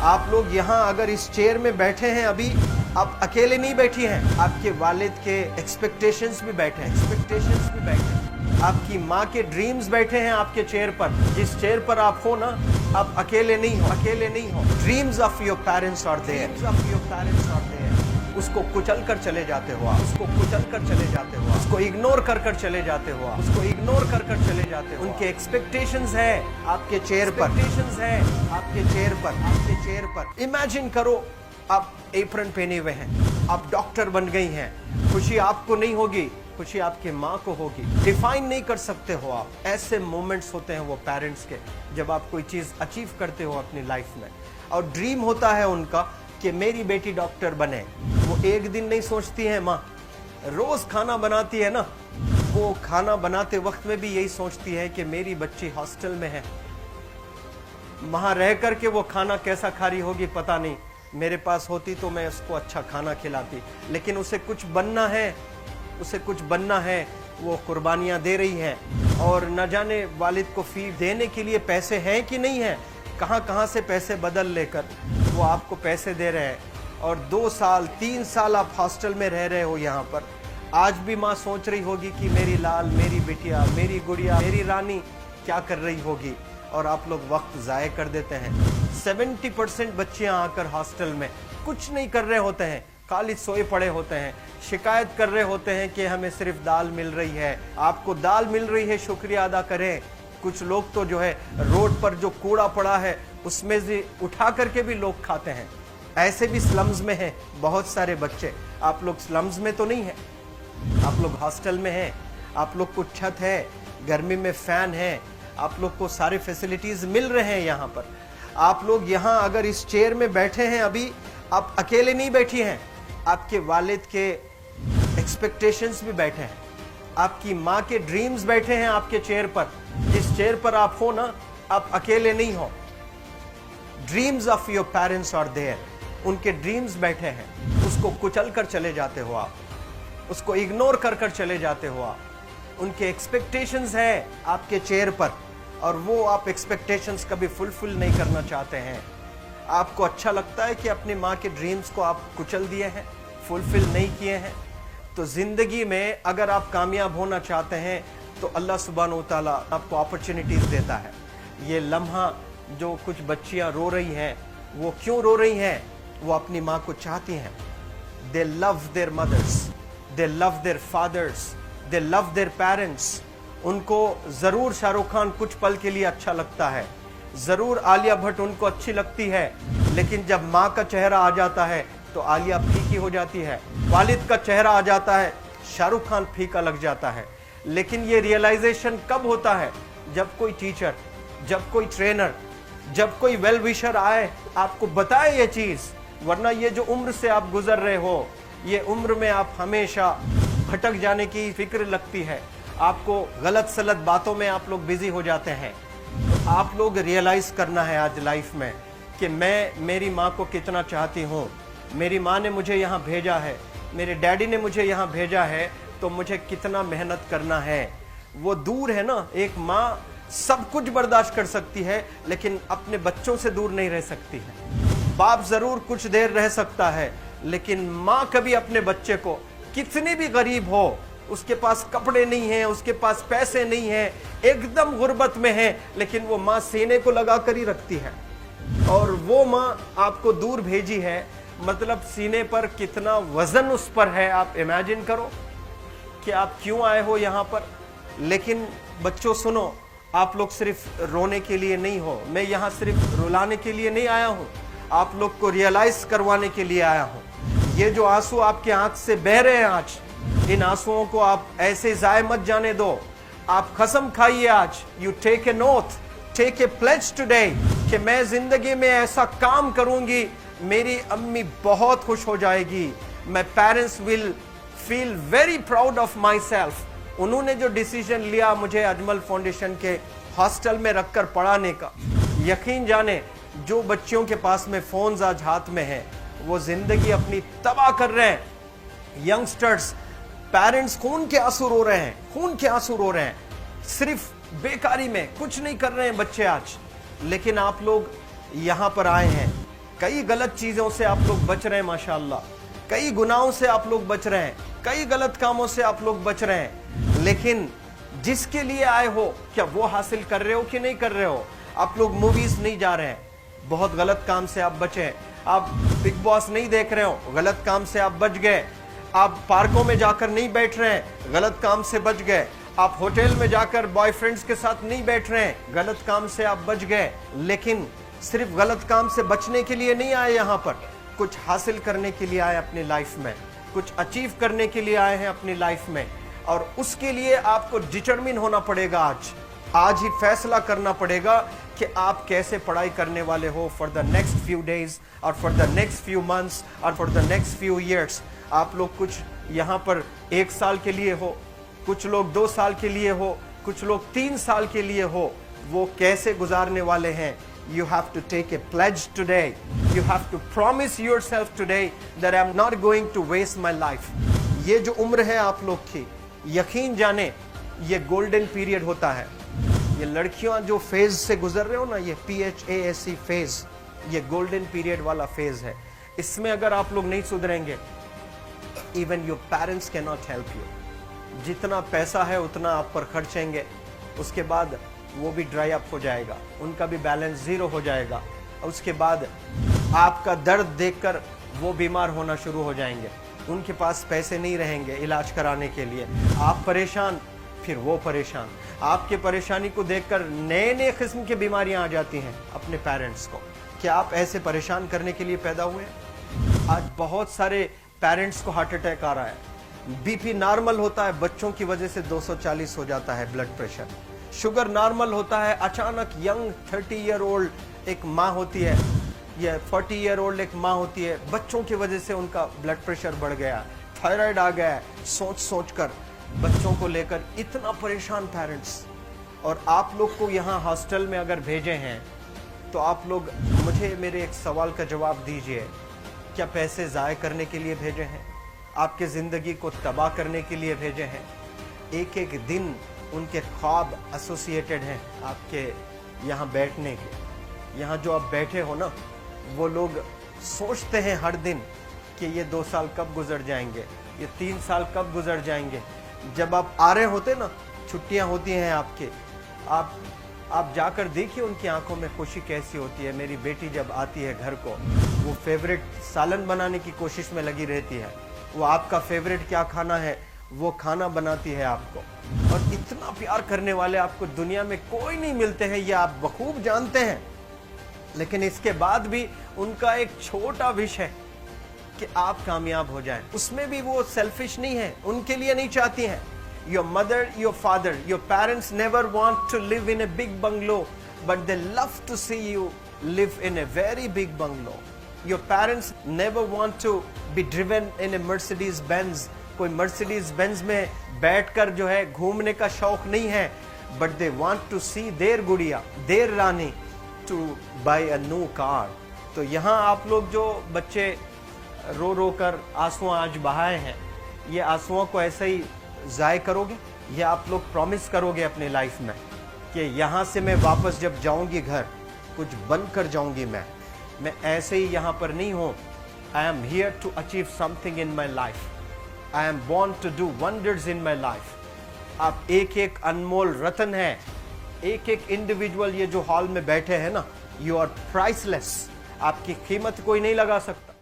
आप लोग यहाँ अगर इस चेयर में बैठे हैं अभी, आप अकेले नहीं बैठी हैं, आपके वालिद के एक्सपेक्टेशंस भी बैठे हैं, आपकी माँ के ड्रीम्स बैठे हैं आपके चेयर पर। जिस चेयर पर आप हो ना, आप अकेले नहीं हो। Dreams of your parents are there, उसको कुचल कर चले जाते हो, उसको इग्नोर कर चले जाते हो, उनके एक्सपेक्टेशंस है आपके चेयर पर। इमेजिन करो, आप एप्रन पहने हुए हैं, आप डॉक्टर बन गई हैं। खुशी आपको नहीं होगी, खुशी आपके माँ को होगी। डिफाइन नहीं कर सकते हो आप। ऐसे मोमेंट्स होते हैं वो पेरेंट्स के, जब आप कोई चीज अचीव करते हो अपनी लाइफ में, और ड्रीम होता है उनका कि मेरी बेटी डॉक्टर बने। वो एक दिन नहीं सोचती है माँ, रोज खाना बनाती है ना, वो खाना बनाते वक्त में भी यही सोचती है कि मेरी बच्ची हॉस्टल में है, वहां रह करके वो खाना कैसा खा रही होगी पता नहीं, मेरे पास होती तो मैं उसको अच्छा खाना खिलाती। लेकिन उसे कुछ बनना है, वो कुर्बानियां दे रही है, और न जाने वालिद को फी देने के लिए पैसे हैं कि नहीं है, कहां से पैसे बदल लेकर वो आपको पैसे दे रहे हैं। और 2 साल 3 साल आप हॉस्टल में रह रहे हो यहाँ पर। आज भी माँ सोच रही होगी कि मेरी लाल, मेरी बिटिया, मेरी गुड़िया, मेरी रानी क्या कर रही होगी, और आप लोग वक्त ज़ाय कर देते हैं। 70% बच्चियां आकर हॉस्टल में कुछ नहीं कर रहे होते हैं, खाली सोए पड़े होते हैं, शिकायत कर रहे होते हैं कि हमें सिर्फ दाल मिल रही है। आपको दाल मिल रही है, शुक्रिया अदा करें। कुछ लोग तो जो है रोड पर जो कूड़ा पड़ा है उसमें से उठा करके भी लोग खाते हैं। ऐसे भी स्लम्स में हैं बहुत सारे बच्चे। आप लोग स्लम्स में तो नहीं है, आप लोग हॉस्टल में हैं, आप लोग को छत है, गर्मी में फैन है, आप लोग को सारे फैसिलिटीज मिल रहे हैं यहाँ पर। आप लोग यहाँ अगर इस चेयर में बैठे हैं अभी, आप अकेले नहीं बैठी हैं, आपके वालिद के एक्सपेक्टेशंस भी बैठे हैं, आपकी माँ के ड्रीम्स बैठे हैं आपके चेयर पर। जिस चेयर पर आप हो ना, आप अकेले नहीं हो। Dreams of your parents are there, उनके ड्रीम्स बैठे हैं, उसको कुचल कर चले जाते हो आप, उसको इग्नोर कर चले जाते हो आप। उनके एक्सपेक्टेशंस है आपके चेयर पर, और वो आप एक्सपेक्टेशंस कभी फुलफिल नहीं करना चाहते हैं। आपको अच्छा लगता है कि अपनी माँ के ड्रीम्स को आप कुचल दिए हैं, फुलफिल नहीं किए हैं। तो जिंदगी में अगर आप कामयाब होना चाहते हैं तो अल्लाह सुब्हानहू तआला आपको अपॉर्चुनिटीज देता है। ये लम्हा जो कुछ बच्चियां रो रही हैं, वो क्यों रो रही हैं? वो अपनी माँ को चाहती हैं। They love their mothers, they love their fathers, they love their parents. उनको जरूर शाहरुख खान कुछ पल के लिए अच्छा लगता है, जरूर आलिया भट्ट उनको अच्छी लगती है, लेकिन जब माँ का चेहरा आ जाता है तो आलिया फीकी हो जाती है। वालिद का चेहरा आ जाता है, शाहरुख खान फीका लग जाता है। लेकिन ये रियलाइजेशन कब होता है? जब कोई टीचर, जब कोई ट्रेनर, जब कोई वेल विशर आए, आपको बताए ये चीज। वरना ये जो उम्र से आप गुजर रहे हो, ये उम्र में आप हमेशा भटक जाने की फिक्र लगती है, आपको गलत सलत बातों में आप लोग बिजी हो जाते हैं। तो आप लोग रियलाइज करना है आज लाइफ में कि मैं मेरी माँ को कितना चाहती हूँ। मेरी माँ ने मुझे यहाँ भेजा है, मेरे डैडी ने मुझे यहाँ भेजा है, तो मुझे कितना मेहनत करना है। वो दूर है ना, एक माँ सब कुछ बर्दाश्त कर सकती है, लेकिन अपने बच्चों से दूर नहीं रह सकती है। बाप जरूर कुछ देर रह सकता है, लेकिन माँ कभी अपने बच्चे को, कितनी भी गरीब हो, उसके पास कपड़े नहीं हैं, उसके पास पैसे नहीं हैं, एकदम गुर्बत में है, लेकिन वो माँ सीने को लगा कर ही रखती है। और वो माँ आपको दूर भेजी है, मतलब सीने पर कितना वजन उस पर है। आप इमेजिन करो कि आप क्यों आए हो यहाँ पर। लेकिन बच्चों सुनो, आप लोग सिर्फ रोने के लिए नहीं हो, मैं यहाँ सिर्फ रुलाने के लिए नहीं आया हूँ, आप लोग को रियलाइज करवाने के लिए आया हूँ। ये जो आंसू आपके आंख से बह रहे हैं आज, इन आंसुओं को आप ऐसे जाए मत जाने दो। आप कसम खाइए आज, you take a note, take a pledge today, कि मैं जिंदगी में ऐसा काम करूंगी, मेरी अम्मी बहुत खुश हो जाएगी। My parents will feel very proud of my self. उन्होंने जो डिसीजन लिया मुझे अजमल फाउंडेशन के हॉस्टल में रखकर पढ़ाने का, यकीन जाने जो बच्चियों के पास में फोन्स आज हाथ में हैं, वो जिंदगी अपनी तबाह कर रहे हैं। यंगस्टर्स, पेरेंट्स खून के आंसू रो रहे हैं, खून के आंसू रो रहे हैं, सिर्फ बेकारी में कुछ नहीं कर रहे हैं बच्चे आज। लेकिन आप लोग यहाँ पर आए हैं, कई गलत चीजों से आप लोग बच रहे हैं माशाल्लाह, कई गुनाहों से आप लोग बच रहे हैं, कई गलत कामों से आप लोग बच रहे हैं, लेकिन जिसके लिए आए हो क्या वो हासिल कर रहे हो कि नहीं कर रहे हो? आप लोग मूवीज नहीं जा रहे हैं, बहुत गलत काम से आप बचे हैं। आप बिग बॉस नहीं देख रहे हो, गलत काम से आप बच गए। आप पार्कों में जाकर नहीं बैठ रहे हैं, गलत काम से बच गए। आप होटल में जाकर बॉयफ्रेंड्स के साथ नहीं बैठ रहे हैं, गलत काम से आप बच गए। लेकिन सिर्फ गलत काम से बचने के लिए नहीं आए, यहाँ पर कुछ हासिल करने के लिए आए अपनी लाइफ में, कुछ अचीव करने के लिए आए हैं अपनी लाइफ में। और उसके लिए आपको डिटरमिन होना पड़ेगा। आज ही फैसला करना पड़ेगा कि आप कैसे पढ़ाई करने वाले हो for the next few days और for the next few months और for the next few years. आप लोग कुछ यहाँ पर 1 साल के लिए हो, कुछ लोग 2 साल के लिए हो, कुछ लोग 3 साल के लिए हो। वो कैसे गुजारने वाले हैं? You have to take a pledge today. You have to promise yourself today that I'm not going to waste my life. ये जो उम्र है आप लोग की, यकीन जाने ये गोल्डन पीरियड होता है। ये लड़कियां जो फेज से गुजर रहे हो ना, ये PHASE फेज, ये गोल्डन पीरियड वाला फेज है। इसमें अगर आप लोग नहीं सुधरेंगे, even your parents cannot help you. जितना पैसा है उतना आप पर खर्चेंगे, उसके बाद वो भी ड्राई अप हो जाएगा, उनका भी बैलेंस जीरो हो जाएगा। और उसके बाद आपका दर्द देखकर वो बीमार होना शुरू हो जाएंगे, उनके पास पैसे नहीं रहेंगे इलाज कराने के लिए। आप परेशान, फिर वो परेशान। आपके परेशानी को देखकर नए नए किस्म की बीमारियां आ जाती हैं अपने पेरेंट्स को। क्या आप ऐसे परेशान करने के लिए पैदा हुए हैं? आज बहुत सारे पेरेंट्स को हार्ट अटैक आ रहा है, BP नॉर्मल होता है, बच्चों की वजह से 240 हो जाता है ब्लड प्रेशर। शुगर नॉर्मल होता है, अचानक यंग 30 ईयर ओल्ड एक माँ होती है या 40 ईयर ओल्ड एक माँ होती है, बच्चों की वजह से उनका ब्लड प्रेशर बढ़ गया, थायराइड आ गया। सोच सोच कर बच्चों को लेकर इतना परेशान पेरेंट्स। और आप लोग को यहाँ हॉस्टल में अगर भेजे हैं तो आप लोग मुझे मेरे एक सवाल का जवाब दीजिए, क्या पैसे ज़ाय करने के लिए भेजे हैं? आपके ज़िंदगी को तबाह करने के लिए भेजे हैं? एक एक दिन उनके ख्वाब एसोसिएटेड हैं आपके यहाँ बैठने के। यहाँ जो आप बैठे हो ना, वो लोग सोचते हैं हर दिन कि ये 2 साल कब गुजर जाएंगे, ये 3 साल कब गुजर जाएंगे। जब आप आ रहे होते ना, छुट्टियाँ होती हैं आपके, आप जाकर देखिए उनकी आंखों में खुशी कैसी होती है। मेरी बेटी जब आती है घर को, वो फेवरेट सालन बनाने की कोशिश में लगी रहती है। वो आपका फेवरेट क्या खाना है वो खाना बनाती है आपको। और इतना प्यार करने वाले आपको दुनिया में कोई नहीं मिलते हैं, ये आप बखूब जानते हैं। लेकिन इसके बाद भी उनका एक छोटा विश है कि आप कामयाब हो जाएं। उसमें भी वो सेल्फिश नहीं है, उनके लिए नहीं चाहती हैं। Your mother, your father, your parents never want to live in a big bungalow, but they love to see you live in a very big bungalow. Your parents never want to be driven in a Mercedes Benz. कोई Mercedes Benz में बैठकर जो है घूमने का शौक नहीं है, but they want to see their गुड़िया, देयर रानी to buy a new car. तो यहाँ आप लोग जो बच्चे रो रो कर आंसू आज बहाए हैं, ये आंसुओं को ऐसे ही ज़ाय करोगे? ये आप लोग प्रॉमिस करोगे अपने लाइफ में कि यहाँ से मैं वापस जब जाऊँगी घर, कुछ बन कर जाऊँगी। मैं ऐसे ही यहाँ पर नहीं हूँ। I am here to achieve something in my life. I am born to do wonders in my life. आप एक एक अनमोल रत्न हैं, एक एक इंडिविजुअल ये जो हॉल में बैठे हैं ना, you are priceless. आपकी कीमत कोई नहीं लगा सकता।